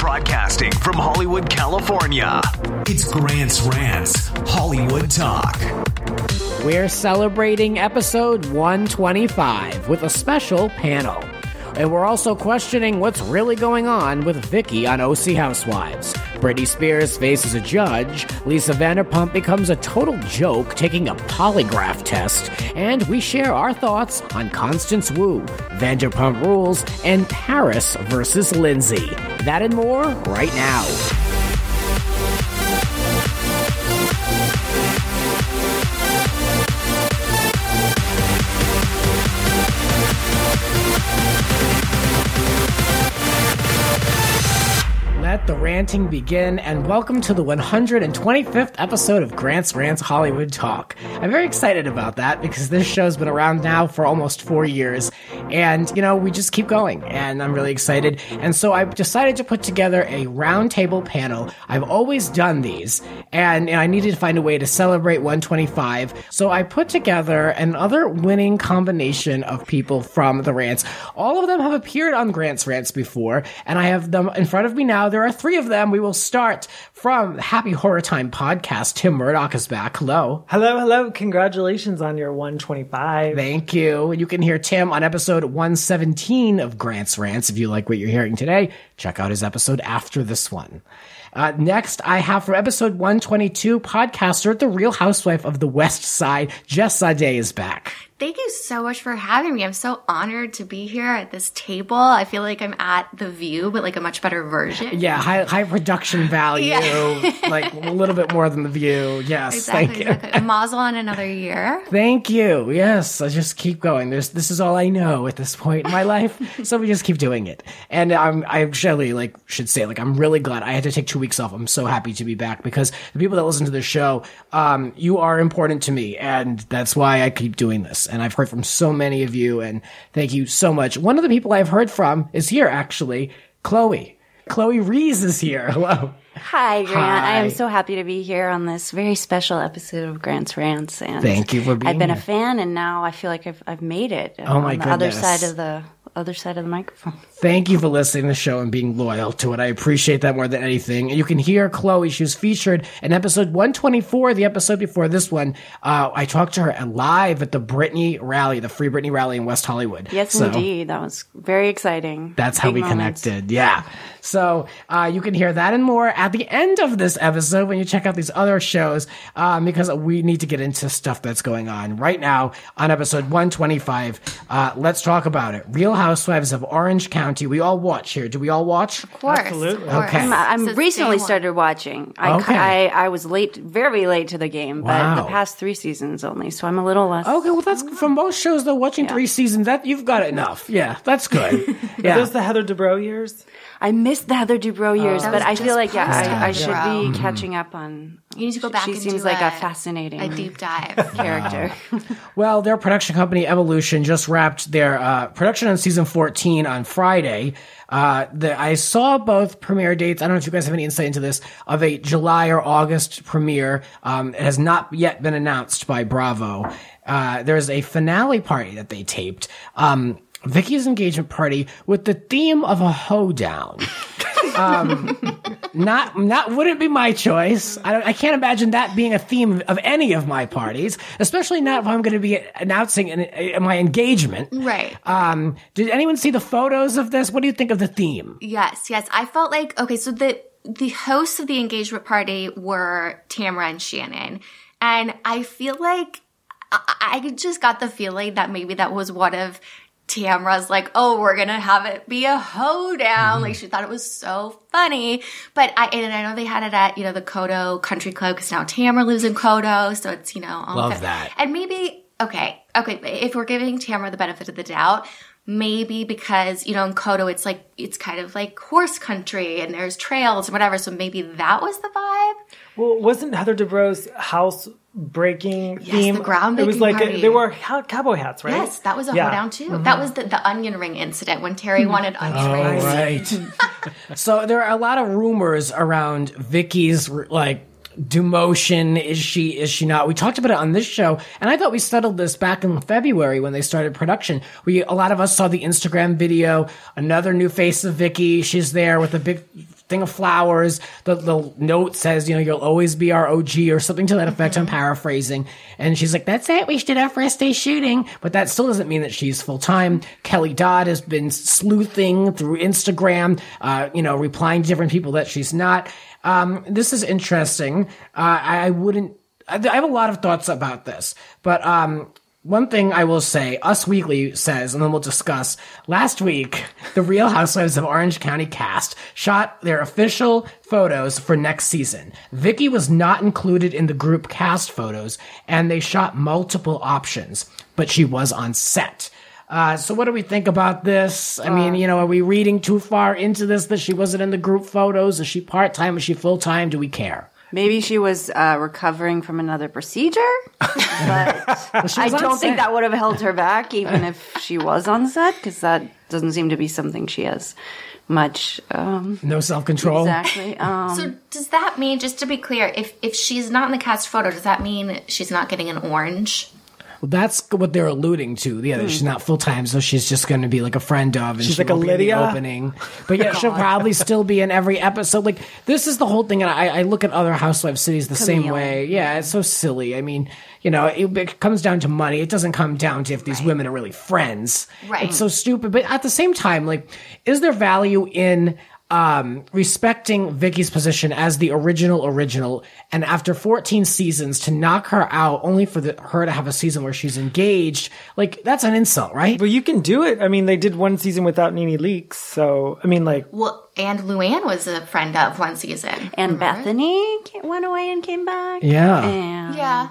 Broadcasting from Hollywood, California, it's Grant's Rants, Hollywood Talk. We're celebrating episode 125 with a special panel. And we're also questioning what's really going on with Vicki on OC Housewives. Britney Spears faces a judge. Lisa Vanderpump becomes a total joke taking a polygraph test. And we share our thoughts on Constance Wu, Vanderpump Rules, and Paris versus Lindsay. That and more right now. Let the ranting begin, and welcome to the 125th episode of Grant's Rants Hollywood Talk. I'm very excited about that because this show's been around now for almost 4 years, and, we just keep going, and I'm really excited. And so I've decided to put together a roundtable panel. I've always done these, and I needed to find a way to celebrate 125, so I put together another winning combination of people from the Rants. All of them have appeared on Grant's Rants before, and I have them in front of me now. There are 3 of them. We will start from Happy Horror Time podcast. Tim Murdock is back. Hello. Hello. Congratulations on your 125. Thank you. You can hear Tim on episode 117 of Grant's Rants. If you like what you're hearing today, check out his episode after this one. Next, I have for episode 122, podcaster, the Real Housewife of the West Side, Jess Zahdeh is back. Thank you so much for having me. I'm so honored to be here at this table. I feel like I'm at The View, but like a much better version. Yeah, high production value, Yeah. like a little bit more than The View. Yes, exactly, thank you. A mazel on another year. Thank you. Yes, I just keep going. This is all I know at this point in my life, so we just keep doing it. And I actually should say I'm really glad I had to take 2 weeks off. I'm so happy to be back because the people that listen to the show, you are important to me, and that's why I keep doing this. And I've heard from so many of you, and thank you so much. One of the people I've heard from is here, actually, Chloe. Chloe Rhys is here. Hello. Hi, Grant. Hi. I am so happy to be here on this very special episode of Grant's Rants. And thank you for being here. I've been a fan, and now I feel like I've made it. Oh my goodness. Other side of the microphone. Thank you for listening to the show and being loyal to it. I appreciate that more than anything. And you can hear Chloe. She was featured in episode 124, the episode before this one. I talked to her live at the Britney rally, the Free Britney rally in West Hollywood. Yes, indeed. That was very exciting. That's how we connected. Yeah. So you can hear that and more at the end of this episode when you check out these other shows, because we need to get into stuff that's going on right now on episode 125. Let's talk about it. Real Housewives of Orange County. We all watch here. Do we all watch? Of course. Absolutely. Of course. Okay. I'm So recently stay started watching. Okay. I was late, very late to the game, but Wow. the past 3 seasons only, so I'm a little less. Okay, well, that's from most shows, though, watching 3 seasons, that you've got enough. Yeah, that's good. Yeah. Are those the Heather Dubrow years? I missed the Heather Dubrow years, That but was I feel just like, I post should Dubrow. be catching up on. You need to go back She and seems do like a fascinating a deep dive. character. Well, their production company, Evolution, just wrapped their production on season 14 on Friday. I saw both premiere dates. I don't know if you guys have any insight into this, of a July or August premiere. It has not yet been announced by Bravo. There's a finale party that they taped. Vicki's engagement party with the theme of a hoedown. Wouldn't be my choice. I can't imagine that being a theme of any of my parties, especially not if I'm going to be announcing my engagement. Right. Did anyone see the photos of this? What do you think of the theme? Yes. I felt like, okay, so the hosts of the engagement party were Tamra and Shannon. And I feel like I just got the feeling that maybe that was one of Tamra's we're going to have it be a hoedown. Like, she thought it was so funny. But I know they had it at, the Kodo Country Club because now Tamra lives in Kodo. So it's, all love that. And maybe, okay, if we're giving Tamra the benefit of the doubt, maybe because, in Kodo, it's kind of like horse country and there's trails and whatever. So maybe that was the vibe. Well, wasn't Heather Dubrow's house breaking theme? The groundbreaking It was like party. they wore cowboy hats, right? Yes, that was a hoedown too. Mm-hmm. That was the onion ring incident when Terry wanted onion rings. Right. So there are a lot of rumors around Vicki's demotion. Is she not? We talked about it on this show, and I thought we settled this back in February when they started production. A lot of us saw the Instagram video, another new face of Vicki. She's there with a big thing of flowers. The note says, you'll always be our OG or something to that effect. I'm paraphrasing. And she's like, that's it. We did our first day shooting. But that still doesn't mean that she's full-time. Kelly Dodd has been sleuthing through Instagram, replying to different people that she's not. This is interesting. I have a lot of thoughts about this, but one thing I will say, Us Weekly says, and then we'll discuss, last week, the Real Housewives of Orange County cast shot their official photos for next season. Vicki was not included in the group cast photos, and they shot multiple options, but she was on set. So what do we think about this? I mean, are we reading too far into this that she wasn't in the group photos? Is she part-time? Is she full-time? Do we care? Maybe she was recovering from another procedure, but I don't think that would have held her back, even if she was on set, because that doesn't seem to be something she has much. No self-control. Exactly. So does that mean, just to be clear, if she's not in the cast photo, does that mean she's not getting an orange? Well, that's what they're alluding to. Yeah, that she's not full-time, so she's just going to be like a friend of, and she's she like a won't be in the Lydia opening. But yeah, she'll probably still be in every episode. Like, this is the whole thing, and I look at other housewife cities the same way. Yeah, it's so silly. I mean, it comes down to money. It doesn't come down to if these women are really friends. Right. It's so stupid. But at the same time, like, is there value in respecting Vicki's position as the original, and after 14 seasons to knock her out only for her to have a season where she's engaged? Like, that's an insult, right? Well, you can do it. I mean, they did one season without Nene Leakes, so I mean, like, well, and Luann was a friend of one season, and Bethany went away and came back. Yeah,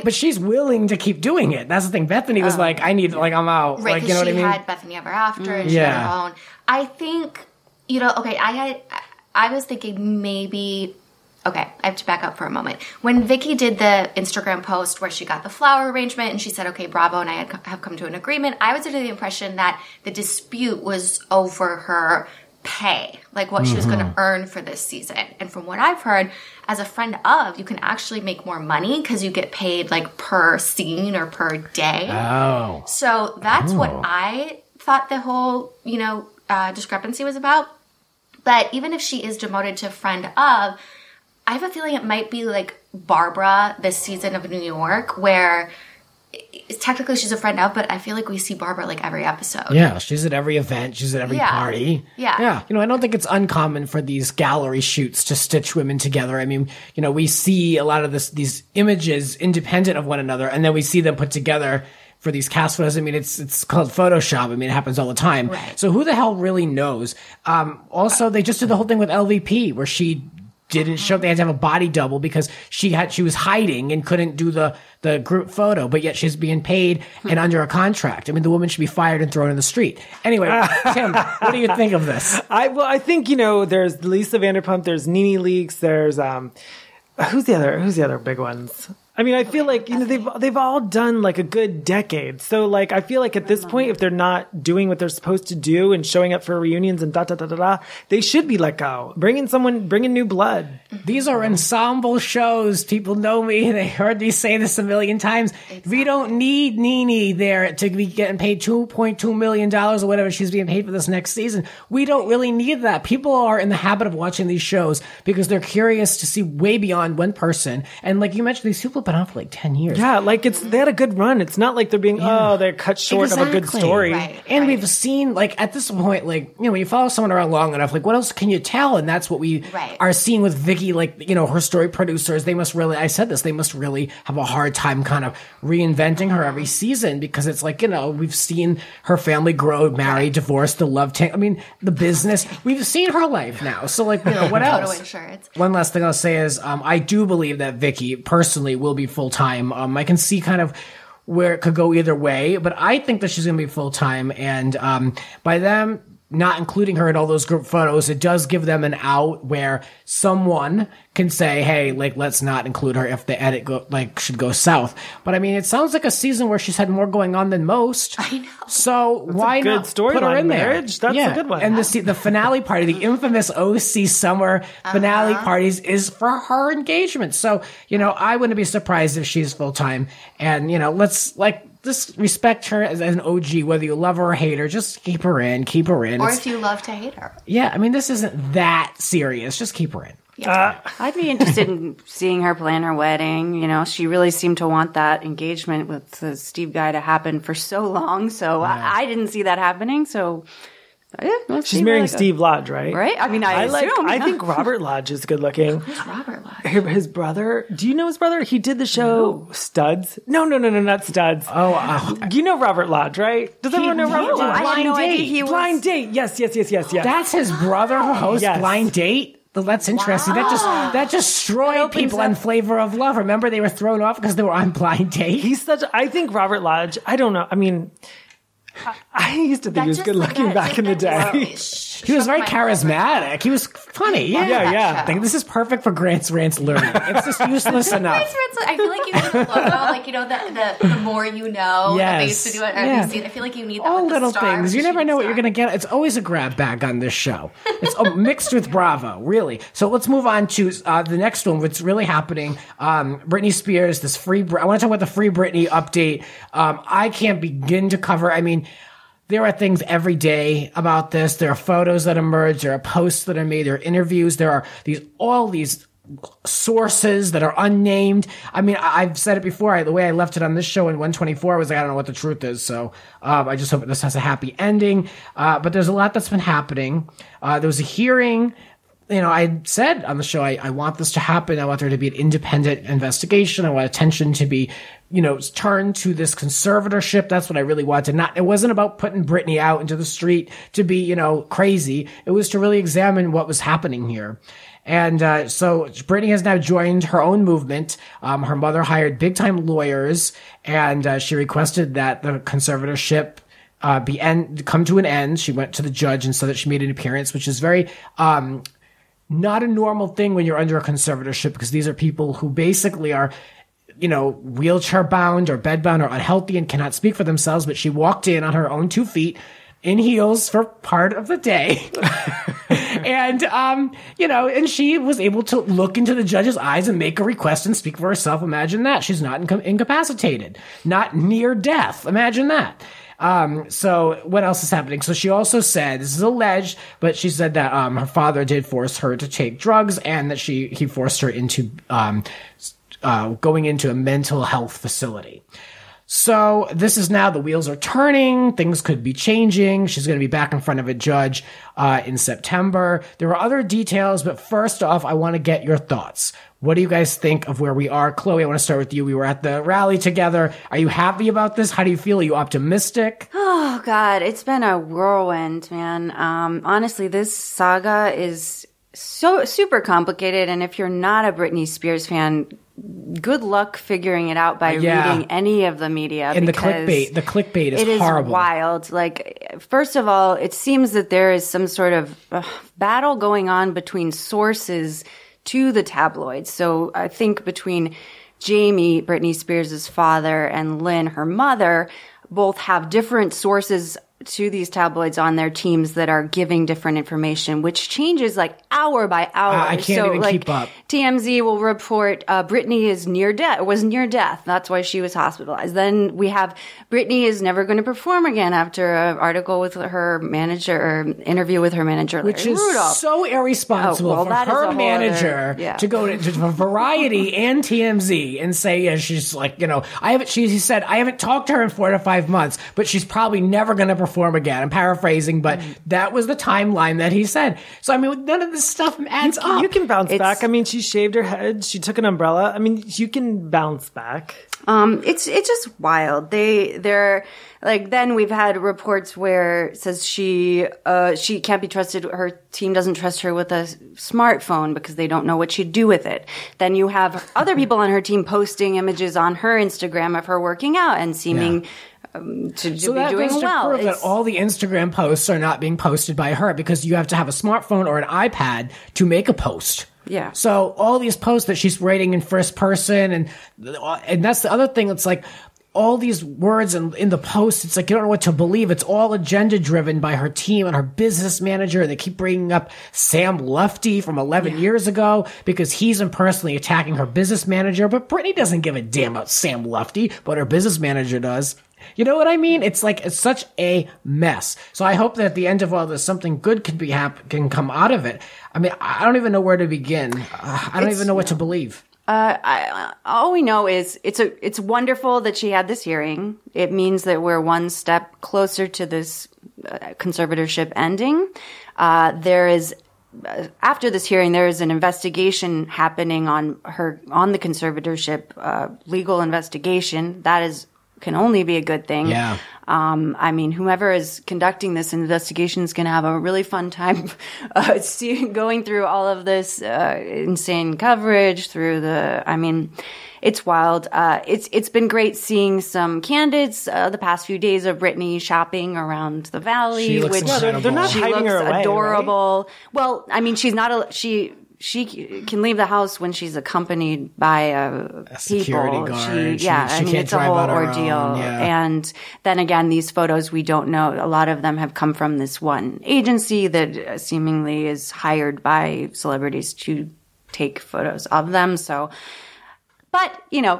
but she's willing to keep doing it. That's the thing. Bethany was like, I'm out. Right, like, you know what I mean? She had Bethany Ever After, and she had her own. I think. Okay, I was thinking maybe, I have to back up for a moment. When Vicki did the Instagram post where she got the flower arrangement and she said, okay, Bravo and I have come to an agreement, I was under the impression that the dispute was over her pay, like what she was going to earn for this season. And from what I've heard, as a friend of, you can actually make more money because you get paid like per scene or per day. Oh. So that's what I thought the whole, discrepancy was about. But even if she is demoted to friend of, I have a feeling it might be like Barbara this season of New York, where technically she's a friend of, but I feel like we see Barbara like every episode. Yeah, she's at every event. She's at every party. Yeah. I don't think it's uncommon for these gallery shoots to stitch women together. I mean, we see a lot of these images independent of one another, and then we see them put together for these cast photos. I mean, it's called Photoshop. I mean, it happens all the time. Right. So who the hell really knows? Also, they just did the whole thing with LVP where she didn't show. They had to have a body double because she was hiding and couldn't do the group photo, but yet she's being paid and under a contract. I mean, the woman should be fired and thrown in the street. Anyway, Tim, what do you think of this? I think there's Lisa Vanderpump, there's Nene Leakes, there's who's the other big ones? I mean, I feel like, they've all done like a good decade. So like, I feel like at this point, if they're not doing what they're supposed to do and showing up for reunions and they should be let go. Bring in new blood. These are ensemble shows. People know me. They heard me say this a million times. Exactly. We don't need Nene there to be getting paid $2.2 million or whatever she's being paid for this next season. We don't really need that. People are in the habit of watching these shows because they're curious to see way beyond one person. And like you mentioned, these people been on for like 10 years. Yeah, like they had a good run. It's not like they're being, they're cut short of a good story. Right, and we've seen, like, at this point, like, when you follow someone around long enough, like, what else can you tell? And that's what we are seeing with Vicki, like, her story producers, they must really have a hard time kind of reinventing her every season because it's like, we've seen her family grow, marry, divorce, the love tank. I mean, the business. We've seen her life now. So, like, what else? Auto insurance. One last thing I'll say is, I do believe that Vicki personally will be full-time. I can see kind of where it could go either way, but I think that she's going to be full-time. And by them not including her in all those group photos, it does give them an out where someone can say, hey, like, let's not include her if the edit should go south. But I mean, it sounds like a season where she's had more going on than most. I know. So why not put her in there? That's a good one. And the finale party, the infamous OC summer finale parties is for her engagement. So, I wouldn't be surprised if she's full-time. And, let's, like, just respect her as an OG, whether you love her or hate her. Just keep her in. Or if you love to hate her. Yeah, I mean, this isn't that serious. Just keep her in. I'd be interested in seeing her plan her wedding. You know, she really seemed to want that engagement with the Steve guy to happen for so long. So I didn't see that happening. So she's marrying Steve Lodge, right? Right? I mean, I assume. I think Robert Lodge is good looking. Who's Robert Lodge? His brother. Do you know his brother? He did the show Studs. No, not Studs. You know Robert Lodge, right? Does everyone know Robert Lodge? I had no idea he was. Blind Date. Yes. That's his brother who hosts Blind Date? Well, that's interesting. Wow. That just destroyed people on Flavor of Love. Remember, they were thrown off because they were on Blind Date. I think Robert Lodge, I don't know. I mean, I used to think he was good looking back in the day. He was very charismatic. He was funny. Yeah. I think this is perfect for Grant's Rants learning. It's just useless enough. I feel like you need a logo, like, you know, the more you know. Yes. They used to do it at NBC. I feel like you need that. All with little the star, things. You never know what you're going to get. It's always a grab bag on this show. It's mixed with Bravo, really. So let's move on to the next one. What's really happening? Britney Spears. I want to talk about the Free Britney update. I can't begin to cover. I mean, there are things every day about this. There are photos that emerge. There are posts that are made. There are interviews. There are all these sources that are unnamed. I mean, I've said it before. The way I left it on this show in 124, I was like, I don't know what the truth is. So I just hope this has a happy ending. But there's a lot that's been happening. There was a hearing. You know, I said on the show, I want this to happen. I want there to be an independent investigation. I want attention to be, turned to this conservatorship. That's what I really wanted. It wasn't about putting Britney out into the street to be, crazy. It was to really examine what was happening here. And so Britney has now joined her own movement. Her mother hired big-time lawyers, and she requested that the conservatorship come to an end. She went to the judge and said that she made an appearance, which is very not a normal thing when you're under a conservatorship, because these are people who basically are, wheelchair bound or bed bound or unhealthy and cannot speak for themselves. But she walked in on her own 2 feet in heels for part of the day. And, and she was able to look into the judge's eyes and make a request and speak for herself. Imagine that. She's not incapacitated, not near death. Imagine that. So what else is happening? So she also said, this is alleged, but she said that, her father did force her to take drugs, and that he forced her into, going into a mental health facility. So this is now, the wheels are turning. Things could be changing. She's going to be back in front of a judge, in September. There are other details, but first off, I want to get your thoughts. What do you guys think of where we are? Chloe, I want to start with you. We were at the rally together. Are you happy about this? How do you feel? Are you optimistic? Oh, God, it's been a whirlwind, man. Honestly, this saga is so super complicated. And if you're not a Britney Spears fan, good luck figuring it out by reading any of the media. And the clickbait is horrible. It is wild. Like, first of all, it seems that there is some sort of battle going on between sources to the tabloids. So I think between Jamie, Britney Spears' father, and Lynn, her mother, both have different sources to these tabloids on their teams that are giving different information, which changes like hour by hour. I can't even keep up. TMZ will report Britney was near death. That's why she was hospitalized. Then we have Britney is never going to perform again after an article with her manager, or interview with her manager, Larry which is Rudolph. So irresponsible for her manager to go to Variety and TMZ and say, she's like, he said, I haven't talked to her in 4 to 5 months, but she's probably never going to perform again. I'm paraphrasing, but that was the timeline that he said. So, I mean, none of this stuff adds up. You can bounce back. I mean, she shaved her head. She took an umbrella. I mean, you can bounce back. It's just wild. They're like, then we've had reports where it says she can't be trusted. Her team doesn't trust her with a smartphone because they don't know what she'd do with it. Then you have other people on her team posting images on her Instagram of her working out and seeming to be doing well. Prove that all the Instagram posts are not being posted by her, because you have to have a smartphone or an iPad to make a post. Yeah. So all these posts that she's writing in first person, and that's the other thing. It's like all these words in the post, it's like you don't know what to believe. It's all agenda driven by her team and her business manager. And they keep bringing up Sam Lufty from 11 years ago because he's impersonally attacking her business manager. But Britney doesn't give a damn about Sam Lufty, but her business manager does. You know what I mean? It's such a mess. So I hope that at the end of all this, something good can come out of it. I mean, I don't even know where to begin. I don't even know what to believe. All we know is it's wonderful that she had this hearing. It means that we're one step closer to this conservatorship ending. There is, after this hearing, there is an investigation happening on the conservatorship, legal investigation. That can only be a good thing. Yeah. I mean, whoever is conducting this investigation is going to have a really fun time going through all of this insane coverage it's wild. It's been great seeing some candidates the past few days of Britney shopping around the valley. She looks incredible. They're not hiding her away, adorable. Right? Well, I mean, she's not she can leave the house when she's accompanied by a security people. guard. She can't it's a drive whole on her ordeal. own. Yeah. And then again, these photos we don't know. A lot of them have come from this one agency that seemingly is hired by celebrities to take photos of them. So. But,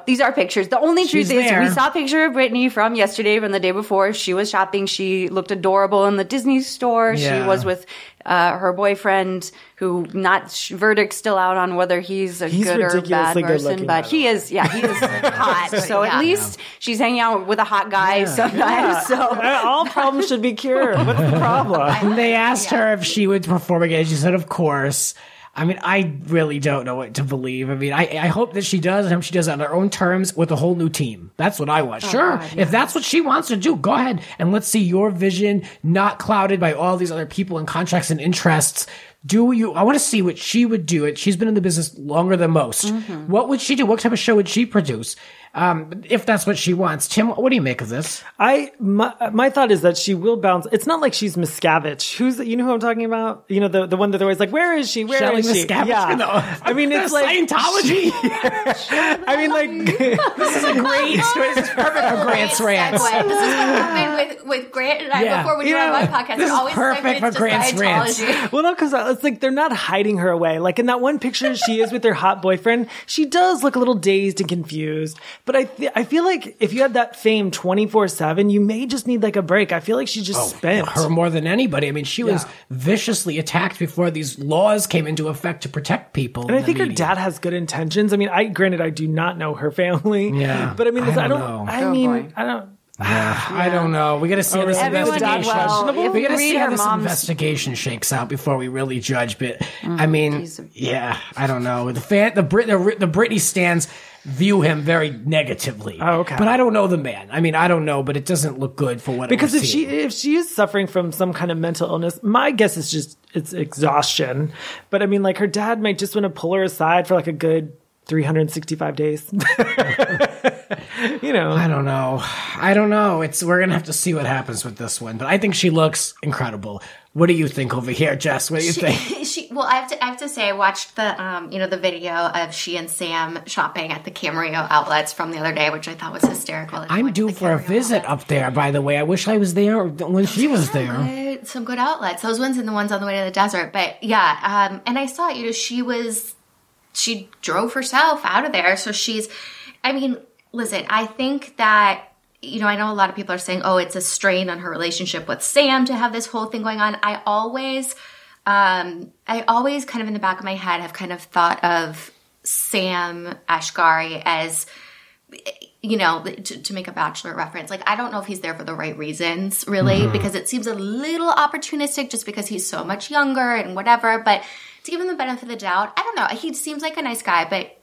these are pictures. The only truth is we saw a picture of Britney from yesterday, from the day before. She was shopping. She looked adorable in the Disney store. Yeah. She was with her boyfriend, who verdict's still out on whether he's a good or bad person. But he is hot. So at least she's hanging out with a hot guy sometimes. Yeah. So all problems should be cured. What's the problem? And they asked her if she would perform again. She said, of course. I mean, I really don't know what to believe. I mean, I hope that she does. I hope she does it on her own terms with a whole new team. That's what I want. Sure. God, if that's what she wants to do, go ahead. And let's see your vision not clouded by all these other people and contracts and interests. I want to see what she would do. She's been in the business longer than most. Mm-hmm. What would she do? What type of show would she produce? If that's what she wants. Tim, what do you make of this? My thought is that she will bounce. It's not like she's Miscavige. You know who I'm talking about? The one that they're always like, where is she? Where is she? Miscavige? Yeah. No. I mean, it's like Scientology. I mean, like this is a great story. This is perfect for Grant's Rants. This is what happened with Grant and I before we do our live podcast. This is always perfect for Grant's Rants. Well, no, because it's like they're not hiding her away. Like in that one picture, she is with her hot boyfriend. She does look a little dazed and confused. But I feel like if you had that fame 24/7, you may just need like a break. I feel like she's just spent. Her more than anybody. I mean, she was viciously attacked before these laws came into effect to protect people. And I think her dad has good intentions. I mean, granted, I do not know her family. Yeah. But I mean, I don't know. I don't know. We got to see how this investigation. We got to see how this investigation shakes out before we really judge. But I mean, I don't know. The Britney stans view him very negatively. Oh, okay. But I don't know the man. I mean, I don't know, but it doesn't look good for what. Because if she is suffering from some kind of mental illness, my guess is it's exhaustion. But I mean, like her dad might just want to pull her aside for like a good 365 days. I don't know. We're going to have to see what happens with this one, but I think she looks incredible. What do you think over here, Jess? What do you think? Well, I have to say, I watched the video of she and Sam shopping at the Camarillo outlets from the other day, which I thought was hysterical. I'm due for a visit up there, by the way. I wish I was there when she was there. Some good outlets. Those ones and the ones on the way to the desert. But yeah, and I saw, she drove herself out of there. So listen, I think that, I know a lot of people are saying, oh, it's a strain on her relationship with Sam to have this whole thing going on. I always kind of in the back of my head have kind of thought of Sam Ashgari as, to make a Bachelor reference. Like, I don't know if he's there for the right reasons, really, because it seems a little opportunistic just because he's so much younger and whatever. But to give him the benefit of the doubt, I don't know. He seems like a nice guy, but,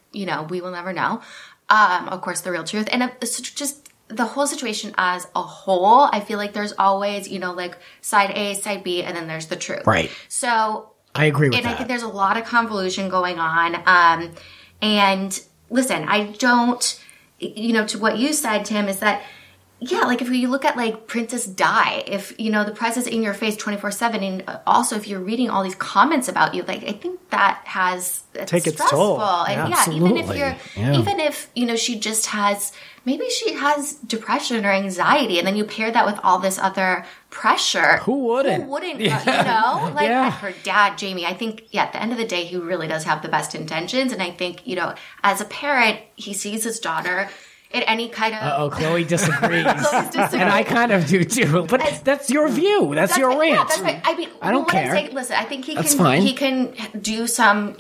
we will never know. Of course, the real truth. And just the whole situation as a whole, I feel like there's always, like side A, side B, and then there's the truth. Right. So I agree with that. And I think there's a lot of convolution going on. And listen, I don't, to what you said, Tim, is that, like if you look at like Princess Di, if, the press is in your face 24/7, and also if you're reading all these comments about you, like I think that has take its toll. And even if she just has, maybe she has depression or anxiety, and then you pair that with all this other pressure. Who wouldn't? Her dad, Jamie, I think, at the end of the day, he really does have the best intentions. And I think, as a parent, he sees his daughter in any kind of... Chloe disagrees. And I kind of do too. But that's your view. That's your rant. Yeah, that's right. I mean, I don't care. Listen, I think he can do some,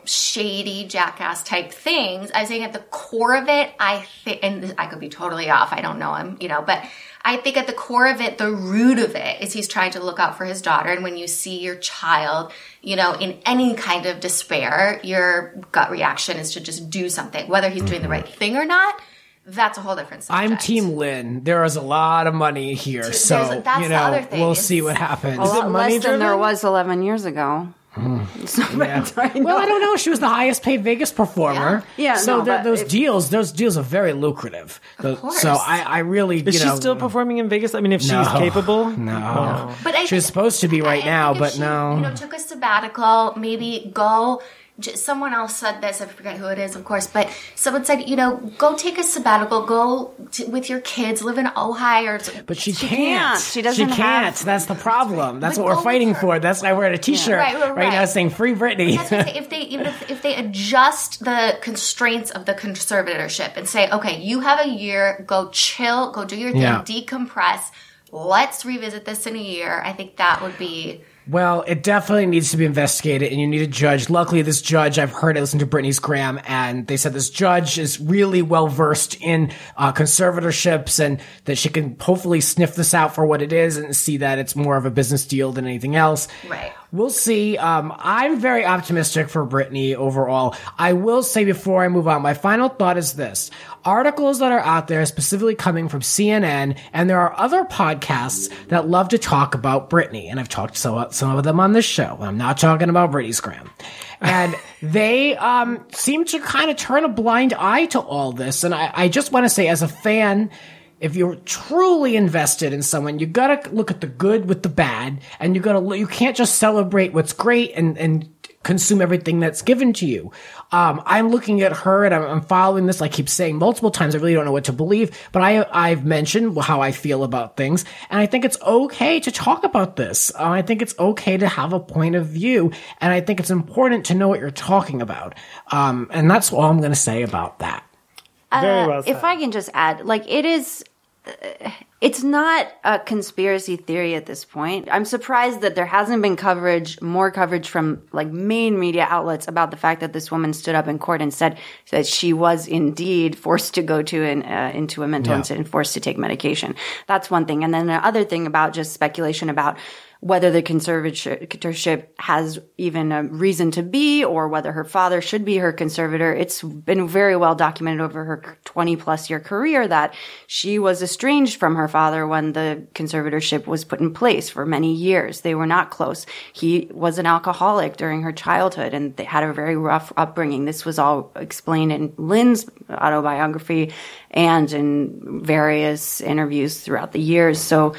shady jackass type things. I'm saying at the core of it, I think, and I could be totally off. I don't know him, but I think at the core of it, the root of it is he's trying to look out for his daughter. And when you see your child, in any kind of despair, your gut reaction is to just do something, whether he's doing the right thing or not. That's a whole different subject. I'm Team Lynn. There is a lot of money here, that's the other thing. We'll see what happens. A lot less than there was 11 years ago. Well, I don't know. She was the highest paid Vegas performer. Yeah. So those deals are very lucrative. Of course. So I really, Is she still performing in Vegas? I mean, if she's capable? No. But she's supposed to be right now, but no. Took a sabbatical, maybe go... Someone else said this, I forget who it is, of course, but someone said, go take a sabbatical, go with your kids, live in Ojai. But she can't. She doesn't. She can't. That's the problem. That's what we're fighting for. That's why we're at a T-shirt right now saying "Free Britney." That's what I'm saying. If they adjust the constraints of the conservatorship and say, okay, you have a year, go chill, go do your thing, decompress. Let's revisit this in a year. I think that would be... Well, it definitely needs to be investigated, and you need a judge. Luckily, this judge, I've heard, I listened to Britney's Graham, and they said this judge is really well-versed in conservatorships, and that she can hopefully sniff this out for what it is and see that it's more of a business deal than anything else. Right. We'll see. I'm very optimistic for Britney overall. I will say before I move on, my final thought is this. Articles that are out there, specifically coming from CNN, and there are other podcasts that love to talk about Britney, and I've talked to some of them on this show. I'm not talking about Britney's Graham. And they seem to kind of turn a blind eye to all this. And I just want to say, as a fan, if you're truly invested in someone, you gotta look at the good with the bad, and you can't just celebrate what's great and consume everything that's given to you. I'm looking at her and I'm following this. I keep saying multiple times, I really don't know what to believe, but I've mentioned how I feel about things, and I think it's okay to talk about this. I think it's okay to have a point of view, and I think it's important to know what you're talking about. And that's all I'm going to say about that. Very well said. If I can just add, it's not a conspiracy theory at this point. I'm surprised that there hasn't been more coverage from main media outlets about the fact that this woman stood up in court and said that she was indeed forced to go to into a mental institution, forced to take medication. That's one thing. And then the other thing about just speculation about whether the conservatorship has even a reason to be, or whether her father should be her conservator. It's been very well documented over her 20-plus year career that she was estranged from her father when the conservatorship was put in place for many years. They were not close. He was an alcoholic during her childhood, and they had a very rough upbringing. This was all explained in Lynn's autobiography and in various interviews throughout the years. So,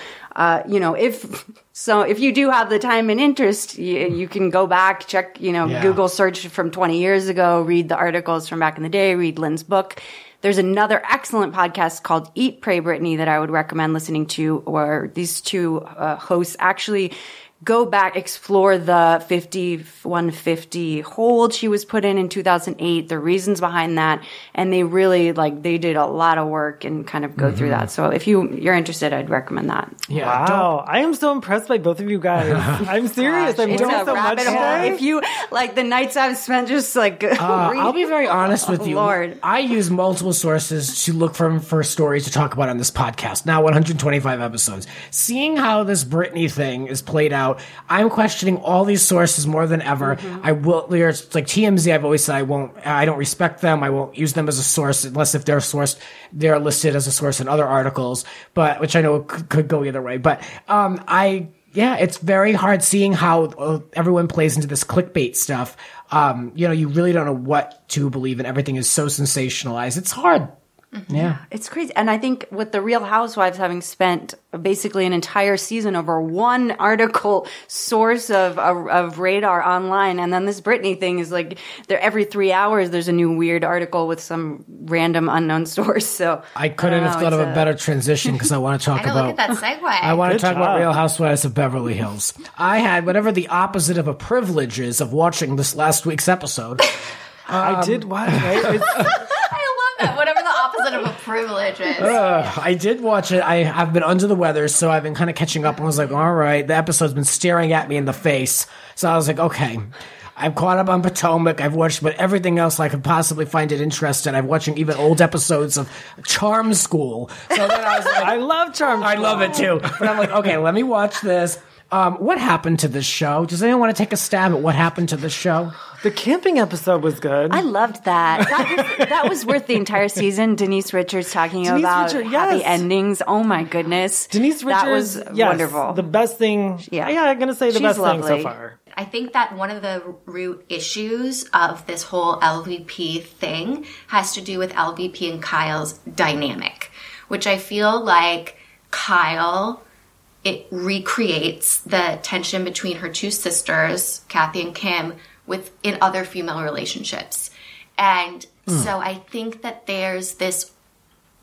if you do have the time and interest, you can go back, check, Google search from 20 years ago, read the articles from back in the day, read Lynn's book. There's another excellent podcast called Eat, Pray, Britney that I would recommend listening to, where these two hosts actually go back, explore the 5150 hold she was put in 2008, the reasons behind that, and they really they did a lot of work and kind of go through that. So if you're interested, I'd recommend that. Yeah, wow, I am so impressed by both of you guys. I'm serious. I'm doing so much today. If you the nights I've spent just I'll be very honest with you. Lord. I use multiple sources to look for stories to talk about on this podcast. Now 125 episodes. Seeing how this Britney thing is played out, I'm questioning all these sources more than ever. I will. There's TMZ. I've always said I don't respect them. I won't use them as a source unless if they're they're listed as a source in other articles. But which I know could go either way. But it's very hard seeing how everyone plays into this clickbait stuff. You really don't know what to believe, and everything is so sensationalized. It's hard. Yeah. It's crazy. And I think with the Real Housewives having spent basically an entire season over one article source of radar online, and then this Britney thing is every 3 hours there's a new weird article with some random unknown source. So I couldn't have thought of a better transition, because I want to talk about... Look at that segue. I want to talk about Real Housewives of Beverly Hills. I had whatever the opposite of a privilege is of watching this last week's episode. I did watch, right? Whatever the opposite of a privileges. I did watch it. I've been under the weather, so I've been kind of catching up. And I was like, all right, the episode's been staring at me in the face. So I was like, okay, I've caught up on Potomac. I've watched but everything else I could possibly find it interesting. I'm watching even old episodes of Charm School. So then I was like, I love Charm School. I love it too. But I'm like, okay, let me watch this. What happened to this show? Does anyone want to take a stab at what happened to this show? The camping episode was good. I loved that. That was worth the entire season. Denise Richards talking about happy endings. Oh my goodness. Denise Richards, that was wonderful. The best thing. Yeah, I'm going to say the best thing so far. I think that one of the root issues of this whole LVP thing has to do with LVP and Kyle's dynamic, which I feel like Kyle, it recreates the tension between her two sisters, Kathy and Kim, in other female relationships. And so I think that there's this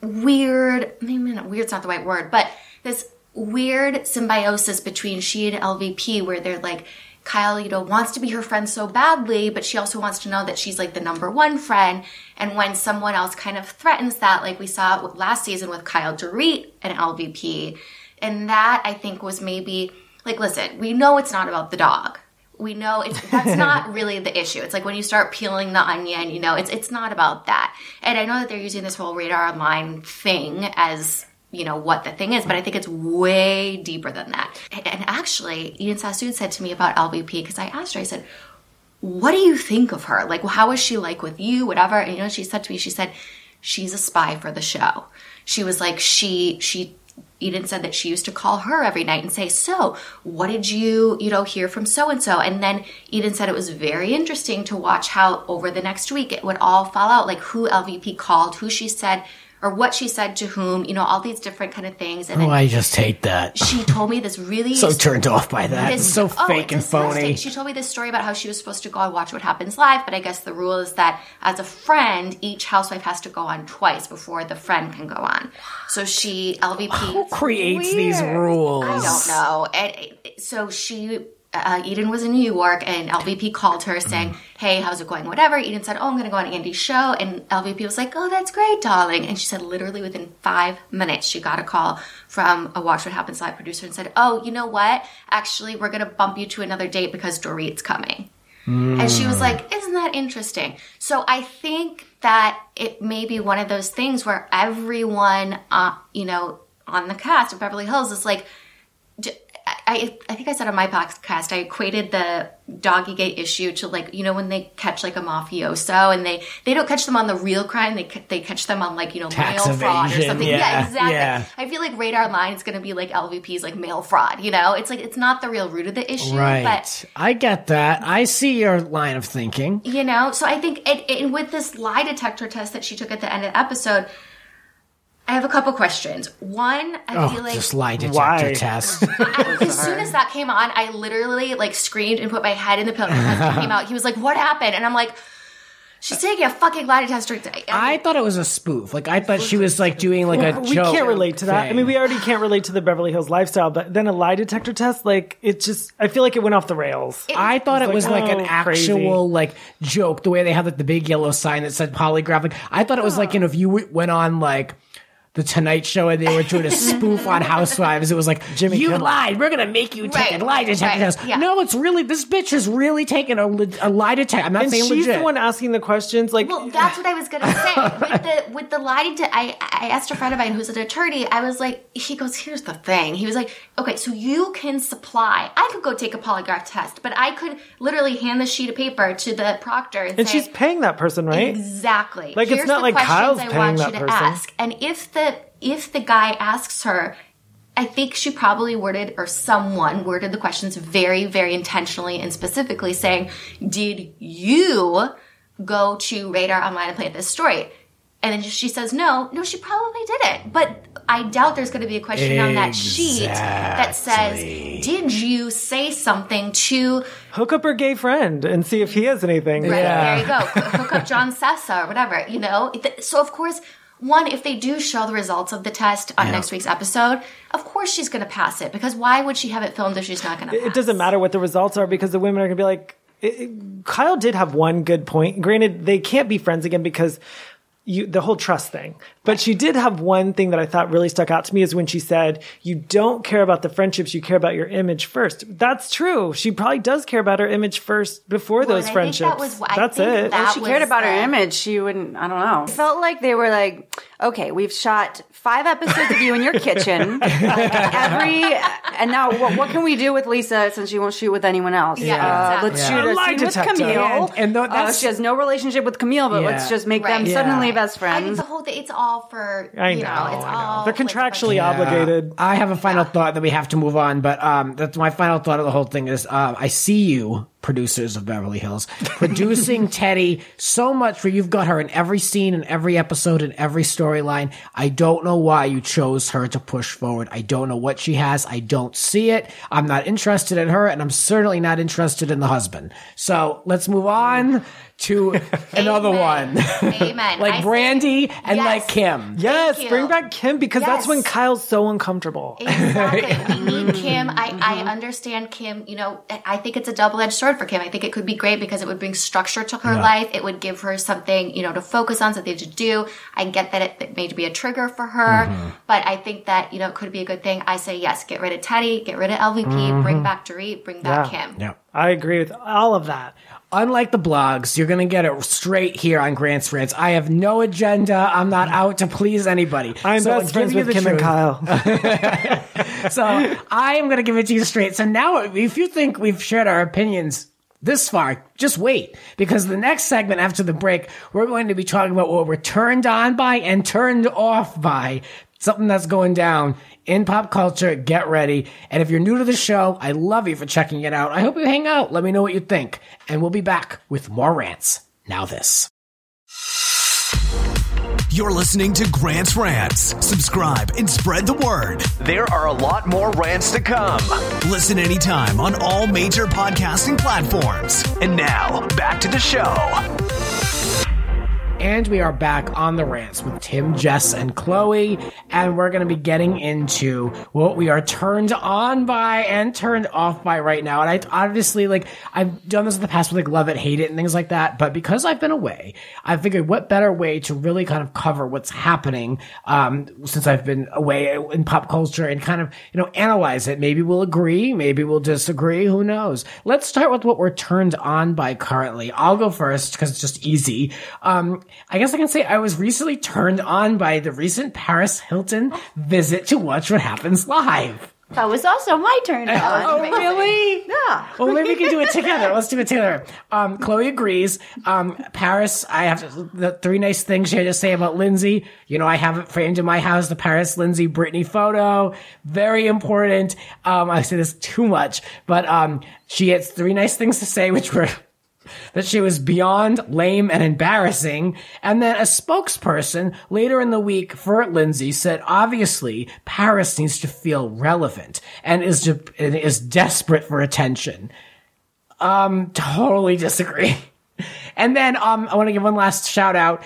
weird, maybe not weird's not the right word, but this weird symbiosis between she and LVP where they're like, Kyle, wants to be her friend so badly, but she also wants to know that she's like the number one friend. And when someone else kind of threatens that, like we saw last season with Kyle Dorit and LVP, and that I think was maybe like, listen, we know it's not about the dog. We know that's not really the issue. It's like when you start peeling the onion, it's not about that. And I know that they're using this whole Radar Online thing as what the thing is, but I think it's way deeper than that. And actually, Eden Sassoon said to me about LVP, because I asked her, I said, what do you think of her? Like, how is she like with you, whatever? And she said to me, she said, she's a spy for the show. She was like, Eden said that she used to call her every night and say, so what did you hear from so-and-so? And then Eden said it was very interesting to watch how over the next week it would all fall out, like who LVP called, who she said, or what she said to whom, all these different kind of things. And then I just hate that. She told me this really... so turned off by that. It's so fake and phony. She told me this story about how she was supposed to go and watch What Happens Live, but I guess the rule is that as a friend, each housewife has to go on twice before the friend can go on. So LVP... Who creates these rules? I don't know. And so she... Eden was in New York and LVP called her saying, hey, how's it going? Whatever. Eden said, I'm going to go on Andy's show. And LVP was like, oh, that's great, darling. And she said literally within 5 minutes, she got a call from a Watch What Happens Live producer and said, oh, you know what? Actually, we're going to bump you to another date because Dorit's coming. And she was like, isn't that interesting? So I think that it may be one of those things where everyone, on the cast of Beverly Hills is like, I think I said on my podcast, I equated the Doggygate issue to like, when they catch like a mafioso and they don't catch them on the real crime, they catch them on like, mail fraud or something. Yeah, exactly. Yeah. I feel like Radar Line is going to be like LVP's like mail fraud, It's like, it's not the real root of the issue. Right. But, I get that. I see your line of thinking. So I think with this lie detector test that she took at the end of the episode, I have a couple questions. One, I feel like... just lie detector test. As soon as that came on, I literally like screamed and put my head in the pillow. And when it came out, he was like, what happened? And I'm like, she's taking a fucking lie detector. I thought it was a spoof. Like, I thought she was like doing like a joke. We can't relate to that. Thing. I mean, we already can't relate to the Beverly Hills lifestyle, but then a lie detector test, like, it just... I feel like it went off the rails. I thought it was like an actual like joke, the way they had like the big yellow sign that said polygraph. Like, I thought it was like, if you went on like... The Tonight Show and they were doing a spoof on Housewives. It was like, Jimmy Kimmel. Lied. We're going to make you take a lie detector test. Yeah. No, it's really, this bitch is really taking a lie detector. I'm not saying legit. And she's the one asking the questions. Like, well, that's what I was going to say. With the lie detector, I asked a friend of mine who's an attorney. I was like, he goes, here's the thing. He was like, okay, so you can supply. I could go take a polygraph test, but I could literally hand the sheet of paper to the proctor and say. And she's paying that person, right? Exactly. Like, it's not like Kyle's paying that person. Ask. And if the guy asks her, I think she probably someone worded the questions very, very intentionally and specifically saying, did you go to Radar Online and play this story? And then she says, no, she probably didn't. But I doubt there's going to be a question on that sheet that says, did you say something to... Hook up her gay friend and see if he has anything. Right, there you go. Hook up John Sessa or whatever, So, of course... One, if they do show the results of the test on next week's episode, of course she's going to pass it. Because why would she have it filmed if she's not going to pass? It doesn't matter what the results are because the women are going to be like... Kyle did have one good point. Granted, they can't be friends again because... the whole trust thing. But she did have one thing that I thought really stuck out to me is when she said, you don't care about the friendships, you care about your image first. That's true. She probably does care about her image first before those friendships. That's it. If she cared about her image, she wouldn't, I don't know. It felt like they were like, okay, we've shot 5 episodes of you in your kitchen. And now what can we do with Lisa since she won't shoot with anyone else? Let's shoot a scene with Camille. And she has no relationship with Camille, but let's just make them suddenly best friends. I think the whole thing, it's all for, I know, it's all. They're contractually obligated. I have a final thought that we have to move on, but that's my final thought of the whole thing is I see you, producers of Beverly Hills, producing Teddy so much where you've got her in every scene, in every episode, in every storyline. I don't know why you chose her to push forward. I don't know what she has. I don't see it. I'm not interested in her, and I'm certainly not interested in the husband. So let's move on to another one. Amen. Like Brandy and like Kim. Yes, bring back Kim because that's when Kyle's so uncomfortable. Exactly. We need Kim. I understand Kim. You know, I think it's a double-edged sword for Kim. I think it could be great because it would bring structure to her life. It would give her something, you know, to focus on, something to do. I get that it may be a trigger for her, but I think that, you know, it could be a good thing. I say yes, get rid of Teddy, get rid of LVP, bring back Dorit, bring back Kim. Yeah. I agree with all of that. Unlike the blogs, you're going to get it straight here on Grant's Rants. I have no agenda. I'm not out to please anybody. I'm best friends with Kim and Kyle. So I am going to give it to you straight. So now if you think we've shared our opinions this far, just wait. Because the next segment after the break, we're going to be talking about what we're turned on by and turned off by. Something that's going down in pop culture. Get ready. And if you're new to the show, I love you for checking it out. I hope you hang out. Let me know what you think. And we'll be back with more rants. Now this. You're listening to Grant's Rants. Subscribe and spread the word. There are a lot more rants to come. Listen anytime on all major podcasting platforms. And now, back to the show. And we are back on the rants with Tim, Jess, and Chloe, and we're going to be getting into what we are turned on by and turned off by right now. And I obviously, like, I've done this in the past with, like, love it, hate it, and things like that. But because I've been away, I figured what better way to really kind of cover what's happening since I've been away in pop culture and kind of, you know, analyze it. Maybe we'll agree, maybe we'll disagree, who knows? Let's start with what we're turned on by currently. I'll go first because it's just easy. I guess I can say I was recently turned on by the recent Paris Hilton visit to Watch What Happens Live. That was also my turn on. Oh, really? Yeah. Well, maybe we can do it together. Let's do it together. Chloe agrees. Paris, I have the 3 nice things she had to say about Lindsay. You know, I have it framed in my house, the Paris, Lindsay, Britney photo. Very important. I say this too much, but she had 3 nice things to say, which were that she was beyond lame and embarrassing. And then a spokesperson later in the week for Lindsay said, obviously, Paris needs to feel relevant and is desperate for attention. Totally disagree. And then I want to give one last shout out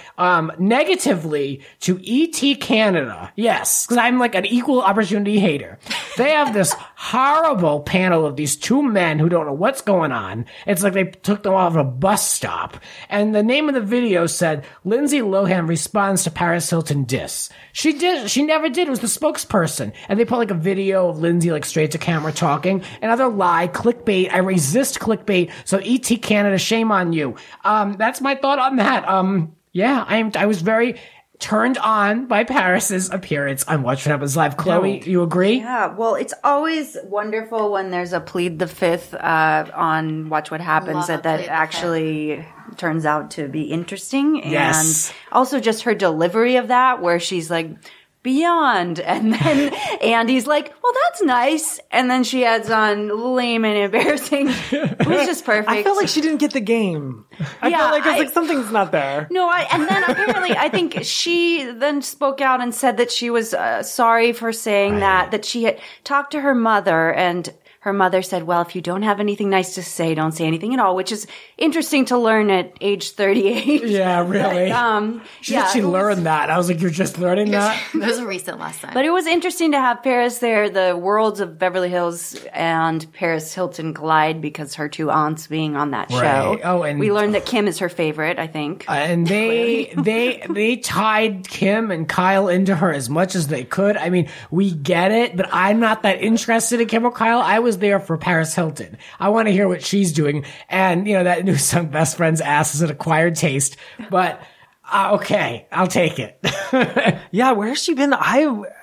negatively to ET Canada. Yes, because I'm like an equal opportunity hater. They have this horrible panel of these 2 men who don't know what's going on. It's like they took them off a bus stop. And the name of the video said, Lindsay Lohan responds to Paris Hilton diss. She never did. It was the spokesperson. And they put like a video of Lindsay like straight to camera talking. Another lie, clickbait. I resist clickbait. So ET Canada, shame on you. That's my thought on that. I was very turned on by Paris's appearance on Watch What Happens Live. Chloe, you agree? Yeah, well, it's always wonderful when there's a plead the fifth on Watch What Happens that actually turns out to be interesting. Yes. And also just her delivery of that, where she's like, beyond. And then Andy's like, well, that's nice. And then she adds on lame and embarrassing. It was just perfect. I felt like she didn't get the game. I felt like it's like something's not there. No, and then apparently I think she then spoke out and said that she was sorry for saying that she had talked to her mother and her mother said, well, if you don't have anything nice to say, don't say anything at all, which is interesting to learn at age 38. Yeah, really. But, she learned that. I was like, you're just learning that? It was a recent lesson. But it was interesting to have Paris there. The worlds of Beverly Hills and Paris Hilton collide because her two aunts being on that show. Oh, and we learned that Kim is her favorite, I think. And they tied Kim and Kyle into her as much as they could. I mean, we get it, but I'm not that interested in Kim or Kyle. I was there for Paris Hilton. I want to hear what she's doing. And, that new song Best Friend's Ass is an acquired taste. But, okay, I'll take it. Yeah, where has she been?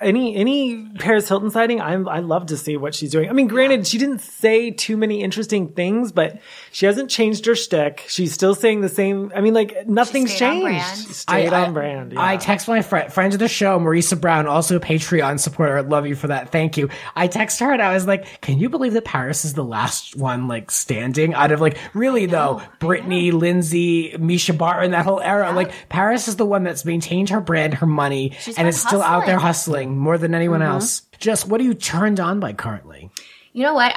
Any Paris Hilton sighting, I love to see what she's doing. I mean, granted, she didn't say too many interesting things, but she hasn't changed her shtick. She's still saying the same. I mean, like, nothing's changed. She stayed on brand. Yeah. I text my friend of the show, Marisa Brown, also a Patreon supporter. I love you for that. Thank you. I text her and I was like, can you believe that Paris is the last one, like, standing out of, like, really though, Britney, Lindsay, Misha Barton, that whole era. Like, Paris is the one that's maintained her brand, her money, and is still out there hustling more than anyone else. Just what are you turned on by currently? You know what?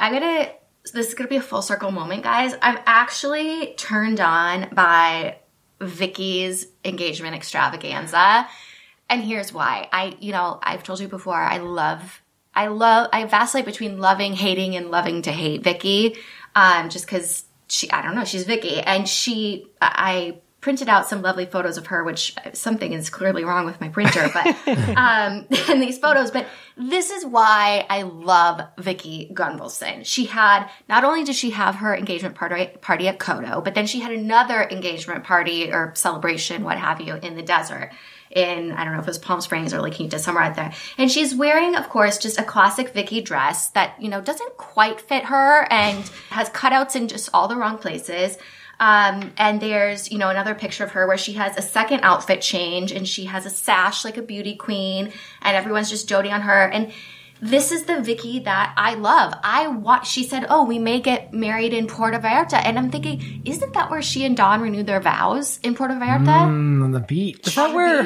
This is going to be a full circle moment, guys. I'm actually turned on by Vicki's engagement extravaganza. And here's why. I've told you before, I vacillate between loving, hating, and loving to hate Vicki. Just because she's Vicki. And I printed out some lovely photos of her, which something is clearly wrong with my printer, but in these photos. But this is why I love Vicki Gunvalson. Not only did she have her engagement party at Kodo, but then she had another engagement party or celebration, what have you, in the desert. In, I don't know if it was Palm Springs or La Quinta, somewhere out there. And she's wearing, of course, just a classic Vicki dress that, doesn't quite fit her and has cutouts in just all the wrong places. And there's, another picture of her where she has a second outfit change and she has a sash like a beauty queen and everyone's just doting on her. And this is the Vicki that I love. She said, we may get married in Puerto Vallarta. And I'm thinking, isn't that where she and Dawn renewed their vows in Puerto Vallarta? On the beach. Is that where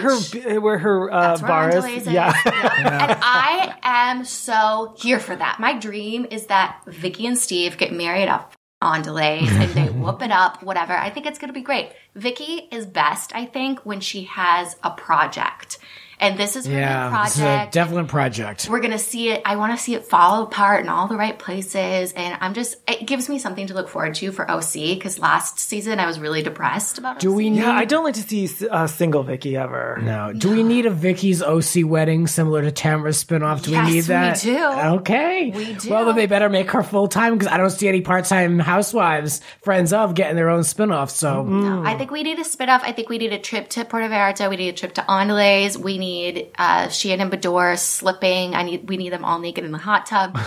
her bar is? Yeah. And I am so here for that. My dream is that Vicki and Steve get married up on delays and they whoop it up, whatever. I think it's going to be great. Vicki is best, I think, when she has a project. And this is her new project. This is a definite project. We're going to see it. I want to see it fall apart in all the right places. And it gives me something to look forward to for OC, because last season I was really depressed about OC. I don't like to see a single Vicki ever. No. Do we need a Vicki's OC wedding similar to Tamara's spinoff? Do we need that? Yes, we do. Okay. We do. Well, then they better make her full-time, because I don't see any part-time housewives, friends of, getting their own spinoff. So No, I think we need a spinoff. I think we need a trip to Puerto Vallarta. We need a trip to Andalays. We need Sheehan and Bador slipping. We need them all naked in the hot tub.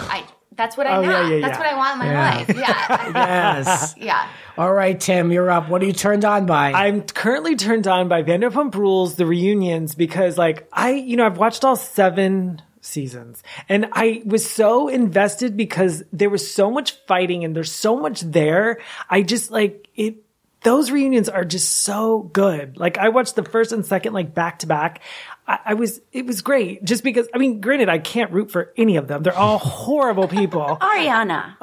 That's what I want. Yeah. That's what I want in my life. Yeah. Yes. Yeah. All right, Tim, you're up. What are you turned on by? I'm currently turned on by Vanderpump Rules, the reunions, because I've watched all 7 seasons and I was so invested because there was so much fighting and there's so much there. I just those reunions are just so good. Like, I watched the first and second, back to back. It was great. Just because, granted, I can't root for any of them. They're all horrible people. Ariana.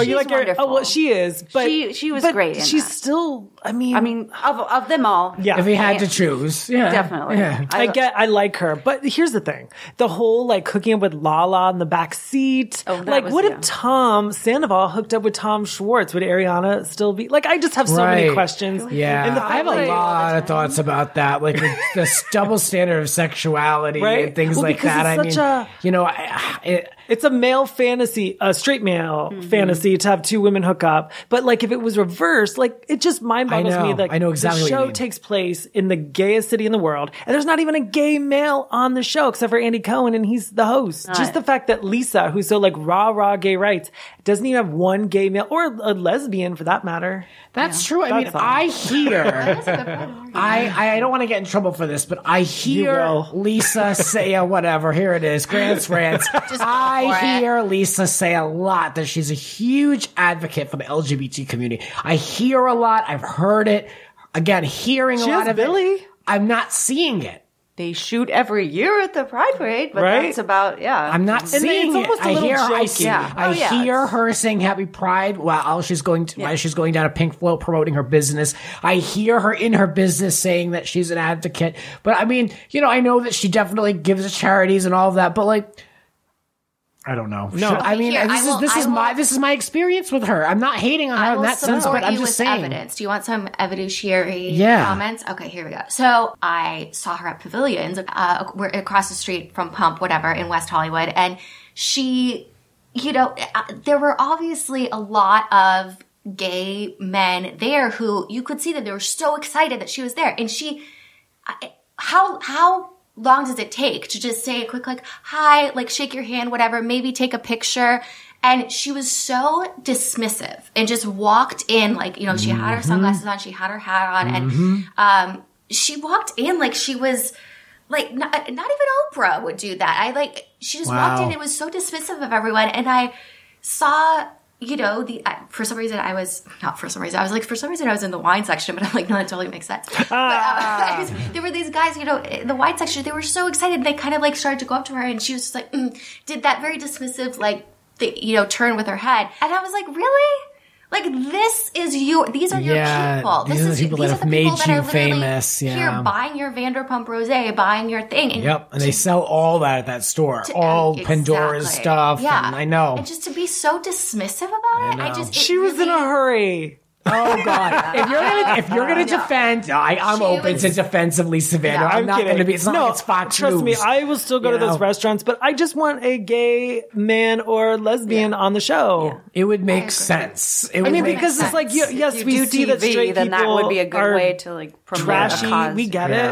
You like wonderful. Oh, well, she is, but she was but great. She's still, of them all. Yeah. If we had to choose. Yeah. Definitely. Yeah. I like her, but here's the thing. The whole, hooking up with Lala in the back seat. What if Tom Sandoval hooked up with Tom Schwartz? Would Ariana still be, I just have so many questions. Yeah. And I have a lot of thoughts about that. The double standard of sexuality and things like that. It's a male fantasy, a straight male fantasy to have 2 women hook up. But if it was reversed, it just mind boggles me. I know exactly the what you show mean. takes place in the gayest city in the world, and there's not even a gay male on the show except for Andy Cohen, and he's the host. Just the fact that Lisa, who's so rah gay rights, doesn't even have one gay male or a lesbian for that matter. That's true. I hear. I don't want to get in trouble for this, but I hear Lisa say, whatever. Here it is, Grants Rants. I hear Lisa say a lot that she's a huge advocate for the LGBT community. I hear a lot. I've heard it. Again, hearing a lot of Billy. it. I'm not seeing it. they shoot every year at the Pride Parade, but Right? that's about, I'm not seeing it. almost a little jokey. I hear her saying Happy Pride while she's going down a pink float promoting her business. I hear her in her business saying that she's an advocate. But I mean, I know that she definitely gives to charities and all of that, but like, I don't know. No. I mean, this is my experience with her. I'm not hating on her in that sense, but I'm just saying. Evidence. Do you want some evidentiary comments? Okay, here we go. So I saw her at Pavilions, we're across the street from Pump, whatever, in West Hollywood, and she, there were obviously a lot of gay men there who you could see that they were so excited that she was there, and how long does it take to just say a quick like hi, like shake your hand, whatever, maybe take a picture? And she was so dismissive and just walked in like, she had her sunglasses on, she had her hat on, and she walked in like she was like not even Oprah would do that. She just walked in and was so dismissive of everyone, and I saw for some reason I was in the wine section, but I'm like, no, that totally makes sense. But there were these guys, in the wine section, they were so excited. They kind of like started to go up to her, and she was just like, did that very dismissive, like, turn with her head. And I was like, really? Like, these are your people. These are the people that have made you famous. Yeah. Here buying your Vanderpump Rosé, buying your thing. And and they sell all that at that store. All Pandora's stuff. Yeah. And I know. And just to be so dismissive about it, she was in a hurry. Oh God! If you're gonna defend, I'm open to defensive Lisa Vanderpump. I'm not gonna be. It's not like it's Fox trust News. me, I will still go to those restaurants, but I just want a gay man or lesbian on the show. Yeah. It would make sense. Because it's like yes, we see that straight then people that would be a good way to like promote trashy. A cause. We get it.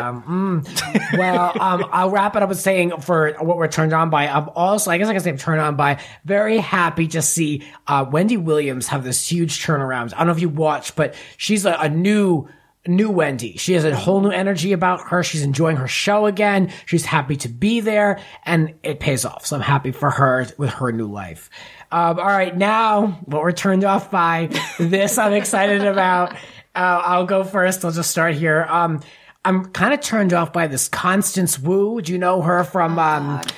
Well, I'll wrap it up with saying for what we're turned on by. I'm also, I guess I can say I'm turned on by. Very happy to see Wendy Williams have this huge turnaround. I don't know if you watched, but she's a new Wendy. She has a whole new energy about her. She's enjoying her show again. She's happy to be there, and it pays off. So I'm happy for her with her new life. All right, now what we're turned off by. This I'm excited about. I'll go first. I'll just start here. I'm kind of turned off by this Constance Wu. Do you know her from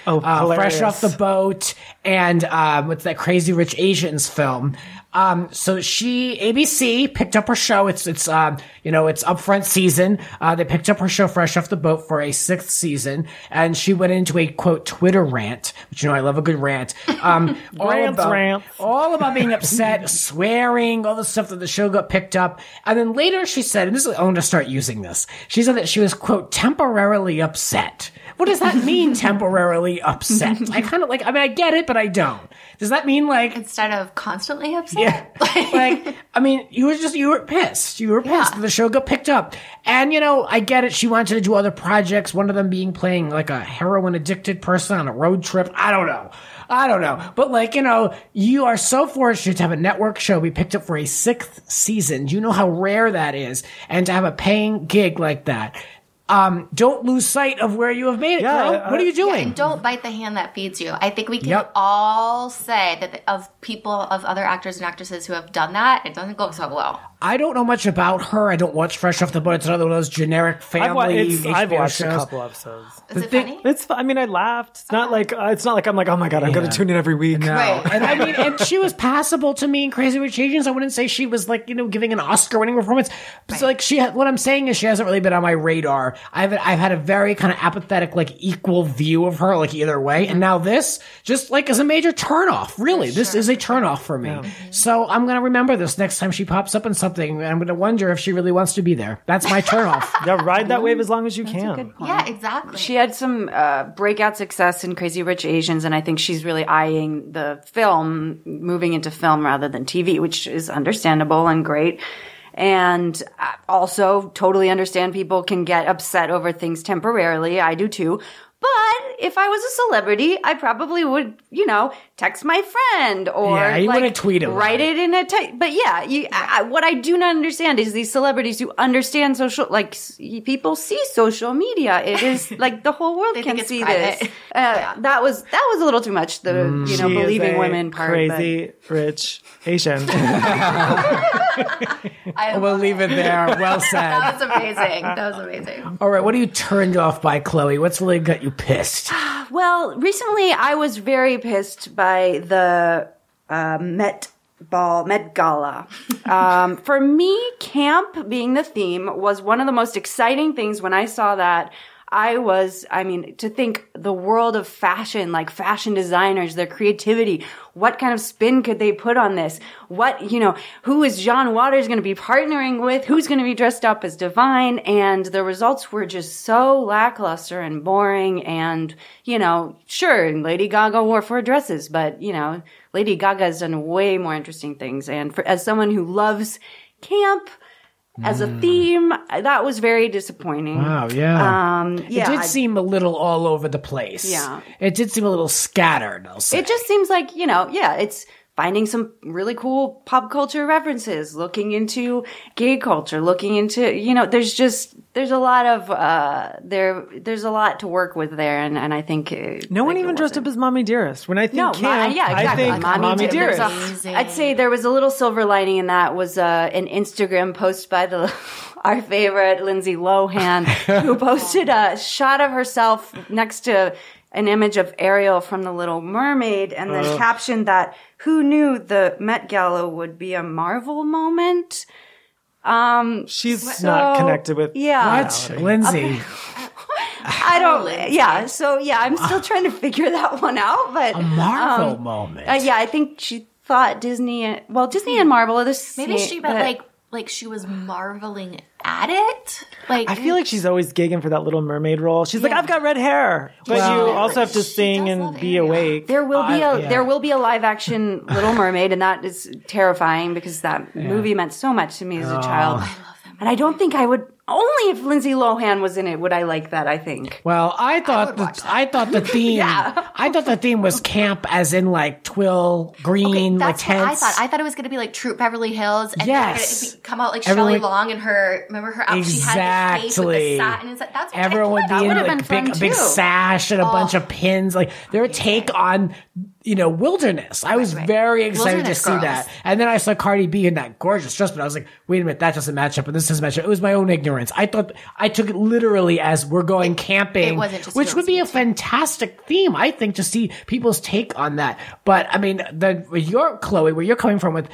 Fresh Off the Boat and what's that Crazy Rich Asians film? So ABC picked up her show. It's upfront season. They picked up her show Fresh Off the Boat for a 6th season, and she went into a quote Twitter rant, which I love a good rant. All about being upset, swearing, all the stuff that the show got picked up. And then later she said, and I'm going to start using this. She said that she was quote temporarily upset. What does that mean, temporarily upset? I get it, but I don't. Does that mean instead of constantly upset? Yeah. You were pissed. You were pissed that the show got picked up. And, I get it. She wanted to do other projects, one of them being playing like a heroin addicted person on a road trip. I don't know. But you are so fortunate to have a network show be picked up for a 6th season. Do you know how rare that is? And to have a paying gig like that. Don't lose sight of where you have made it, girl. What are you doing? And don't bite the hand that feeds you. I think we can all say that of other actors and actresses who have done that, it doesn't go so well. I don't know much about her. I don't watch Fresh Off the Boat. It's another one of those generic family I've watched shows. a couple episodes. Is it funny? It's fun. I laughed. It's not like I'm like, oh my God, I'm going to tune in every week. No. Right. And she was passable to me in Crazy Rich Asians. I wouldn't say she was giving an Oscar-winning performance. Right. So what I'm saying is she hasn't really been on my radar. I've had a very kind of apathetic, equal view of her, either way. And now this just is a major turnoff. Really, this is a turnoff for me. Yeah. So I'm going to remember this next time she pops up in something. And I'm going to wonder if she really wants to be there. That's my turnoff. Ride that wave as long as you can. A good point. Yeah, exactly. She had some breakout success in Crazy Rich Asians, and I think she's really eyeing the film, moving into film rather than TV, which is understandable and great. And also totally understand people can get upset over things temporarily. I do too. But if I was a celebrity, I probably would, text my friend or you wouldn't tweet him. Write it in a text. But what I do not understand is these celebrities who understand people see social media. It is the whole world can see this. That was a little too much. The believing women part. Crazy rich Asian. We'll leave it there. Well said. That was amazing. All right, what are you turned off by, Chloe? What's really got you pissed? Well, recently I was very pissed by the Met Gala. For me, camp being the theme was one of the most exciting things when I saw that. To think the world of fashion, like fashion designers, their creativity, what kind of spin could they put on this? Who is John Waters going to be partnering with? Who's going to be dressed up as Divine? And the results were just so lackluster and boring. And, sure, Lady Gaga wore 4 dresses, but, Lady Gaga has done way more interesting things. And as someone who loves camp, as a theme, that was very disappointing. Wow, yeah. It did seem a little all over the place. Yeah. It did seem a little scattered, I'll say. It just seems like, it's finding some really cool pop culture references, looking into gay culture, looking into, there's a lot of, there's a lot to work with there. And I think no one even dressed up as Mommy Dearest. When I think camp, exactly. I think Mommy Dearest. I'd say there was a little silver lining in that was an Instagram post by our favorite Lindsay Lohan, who posted a shot of herself next to an image of Ariel from The Little Mermaid, and then captioned that, "Who knew the Met Gala would be a Marvel moment?" She's not connected with what? Lindsay. I don't. Yeah. So I'm still trying to figure that one out. But a Marvel moment. I think she thought Disney and Marvel are the same. Maybe she meant like she was marveling at it. Like, I feel like she's always gigging for that Little Mermaid role. She's like, I've got red hair, but you also have to sing and be awake. There will be a live action Little Mermaid, and that is terrifying because that movie meant so much to me as a child. I love that movie. And I don't think I would. Only if Lindsay Lohan was in it would I like that, I think. Well, I thought the theme I thought the theme was camp as in like twill, green, like tents. I thought it was going to be like Troop Beverly Hills and yes. come out like Shelley Long and her outfit she had the cape with the satin. That's everyone would be in like a big sash and a bunch of pins. Like their take on wilderness. I was very excited to see that. And then I saw Cardi B in that gorgeous dress, but I was like, wait a minute, that doesn't match up and this doesn't match up. It was my own ignorance. I took it literally as we're going camping, which would be a fantastic theme, I think, to see people's take on that. But I mean, Chloe, where you're coming from with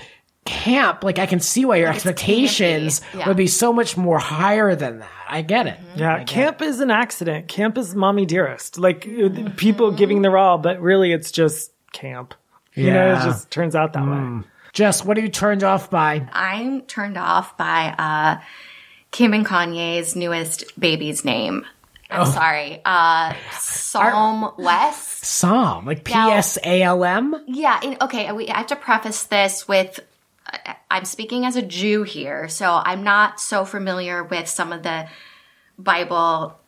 camp, like I can see why your expectations would be so much more higher than that. I get it. Yeah, camp is an accident. Camp is Mommy Dearest. Like people giving their all, but really it's just camp. It just turns out that way. Jess, what are you turned off by? I'm turned off by Kim and Kanye's newest baby's name. I'm sorry. Psalm West. Psalm, like Psalm? Yeah. I have to preface this with I'm speaking as a Jew here, so I'm not so familiar with some of the Bible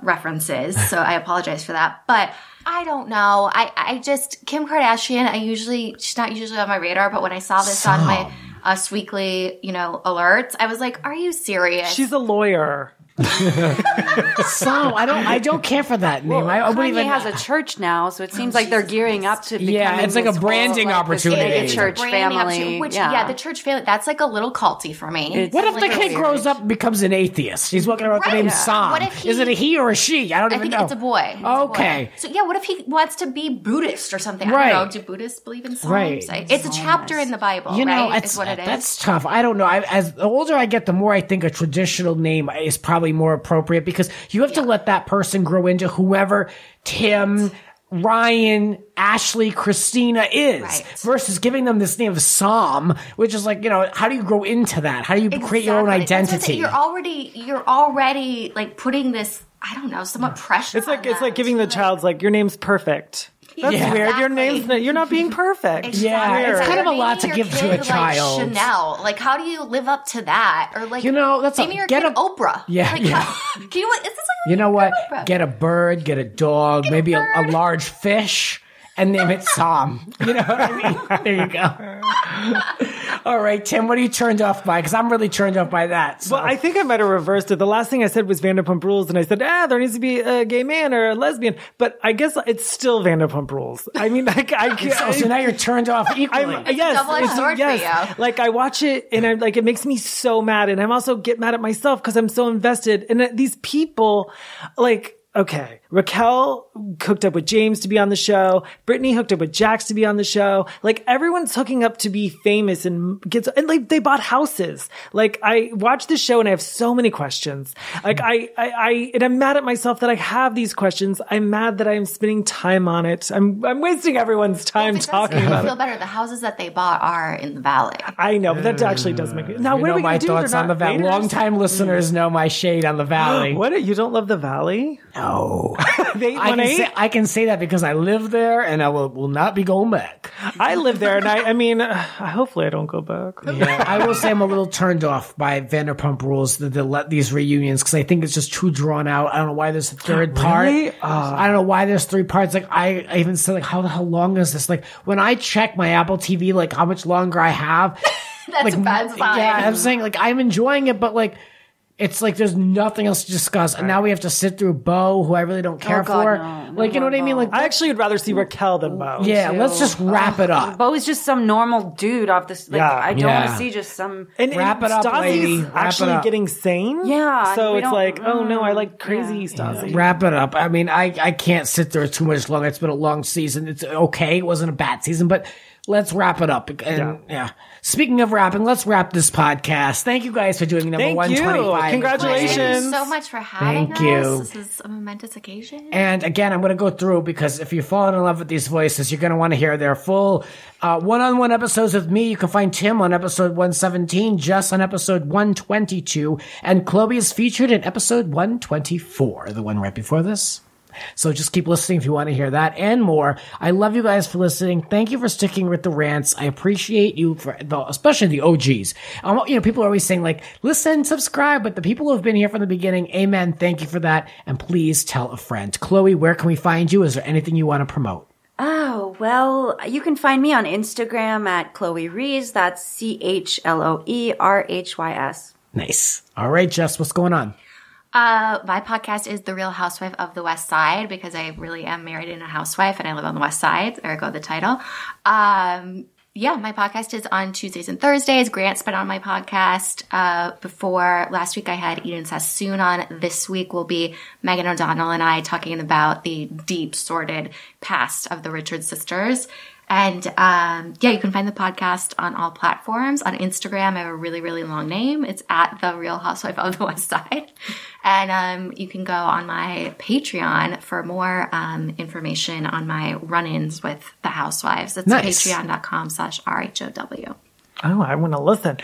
references, so I apologize for that. But I don't know. I just Kim Kardashian. She's not usually on my radar, but when I saw this on my Us Weekly, alerts, I was like, "Are you serious?" She's a lawyer. I don't care for that name. Kanye has a church now, so it seems like they're gearing up to becoming it's like a branding opportunity. The church family. The church family. That's like a little culty for me. What if the kid grows up and becomes an atheist? He's walking around with the name Sam. Is it a he or a she? I don't even know. It's a boy. Okay. So what if he wants to be Buddhist or something? I don't know. Do Buddhists believe in Psalms? Right. It's a chapter in the Bible, right? Is what it is. That's tough. I don't know. As the older I get, the more I think a traditional name is probably more appropriate because you have to let that person grow into whoever Tim, Ryan, Ashley, Christina is versus giving them this name of Psalm, which is like, how do you grow into that? How do you create your own identity? You're already like putting this, I don't know, somewhat pressure. It's like giving the child's like, your name's perfect. That's weird. Your name's you're not being perfect. It's kind of a lot to give to a child. Like Chanel, like how do you live up to that? Or like that's maybe you're getting Oprah. Yeah, like, can you? Is this like what? Oprah? Get a bird, get a dog, maybe a large fish, and name it Psalm. You know what I mean? There you go. All right, Tim, what are you turned off by? Because I'm really turned off by that. So. Well, I think I might have reversed it. The last thing I said was Vanderpump Rules, and I said, there needs to be a gay man or a lesbian. But I guess it's still Vanderpump Rules. I mean, so now you're turned off equally. Double-edged sword for you. Like, I watch it, and I'm like, it makes me so mad, and I'm also get mad at myself because I'm so invested. And these people, like, okay, Raquel hooked up with James to be on the show. Britney hooked up with Jax to be on the show. Like, everyone's hooking up to be famous and like, they bought houses. Like, I watch this show and I have so many questions. Like, and I'm mad at myself that I have these questions. I'm mad that I'm spending time on it. I'm wasting everyone's time talking about it. Feel better. The houses that they bought are in the Valley. I know, but that actually does make me. Now, what are we going to do? My thoughts on the Valley. Long-time listeners know my shade on the Valley. What? You don't love the Valley? No. I can say that because I live there and I will not be going back. I live there and I mean, hopefully I don't go back. Yeah, I will say I'm a little turned off by Vanderpump Rules to let these reunions because I think it's just too drawn out. I don't know why there's a third part. Really? I don't know why there's 3 parts. Like I even said, like how long is this? Like when I check my Apple TV, like how much longer I have. That's like, a bad sign. Yeah, I'm saying like I'm enjoying it, but like. It's like there's nothing else to discuss, and now we have to sit through Bo, who I really don't care for. No, you know what I mean? Like, I actually would rather see Raquel than Bo. Yeah, let's just wrap it up. Bo is just some normal dude off this. Like, I don't want to see just some. And wrap it up, lady. Stassi's actually getting sane. Yeah, so it's like, oh no, I like crazy Stassi. Wrap it up. I mean, I can't sit there too much longer. It's been a long season. It's okay. It wasn't a bad season, but let's wrap it up. And yeah. Speaking of wrapping, let's wrap this podcast. Thank you guys for doing number 125. Congratulations. Thank you so much for having Thank you. us. This is a momentous occasion. And again, I'm going to go through because if you're falling in love with these voices, you're going to want to hear their full one-on-one episodes with me. You can find Tim on episode 117, Jess on episode 122, and Chloe is featured in episode 124, the one right before this. So just keep listening if you want to hear that and more. I love you guys for listening. Thank you for sticking with the rants. I appreciate you for especially the OGs. People are always saying like, listen, subscribe, but the people who have been here from the beginning, amen. Thank you for that. And please tell a friend. Chloe, where can we find you? Is there anything you want to promote? Oh, well, you can find me on Instagram at Chloe Rhys. That's CHLOERHYS. Nice. All right, Jess, what's going on? My podcast is The Real Housewife of the West Side because I really am married in a housewife and I live on the West Side, ergo the title. Yeah, my podcast is on Tuesdays and Thursdays. Grant's been on my podcast before. Last week I had Eden Sassoon on. This week will be Megan O'Donnell and I talking about the deep, sordid past of the Richards sisters. And you can find the podcast on all platforms. On Instagram, I have a really, really long name. It's at The Real Housewife of the West Side. And you can go on my Patreon for more information on my run-ins with the Housewives. It's patreon.com/RHOW. Oh, I want to listen.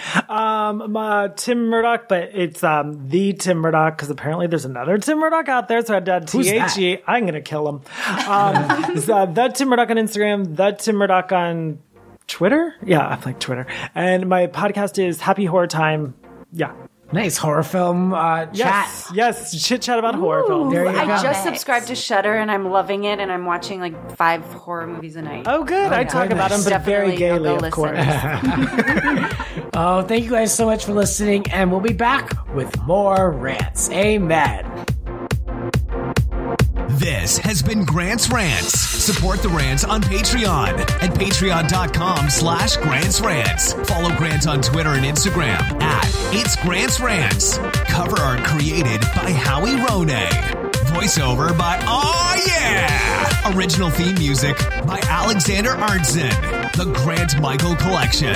Tim Murdock, but it's the Tim Murdock because apparently there's another Tim Murdock out there. So I had THE. I'm going to kill him. It's the Tim Murdock on Instagram, the Tim Murdock on Twitter. Yeah, I like Twitter. And my podcast is Happy Horror Time. Yeah. Nice horror film chat. Yes, chit chat about horror films. There you go. I just subscribed to Shudder and I'm loving it, and I'm watching like 5 horror movies a night. Oh, good. I talk about them, but very gaily, of course. Oh, thank you guys so much for listening, and we'll be back with more rants. Amen. This has been Grant's Rants. Support the Rants on Patreon at patreon.com/Grant's Rants. Follow Grant on Twitter and Instagram at It's Grant's Rants. Cover art created by Howie Rone. Voiceover by Oh Yeah! Original theme music by Alexander Arntzen. The Grant Michael Collection.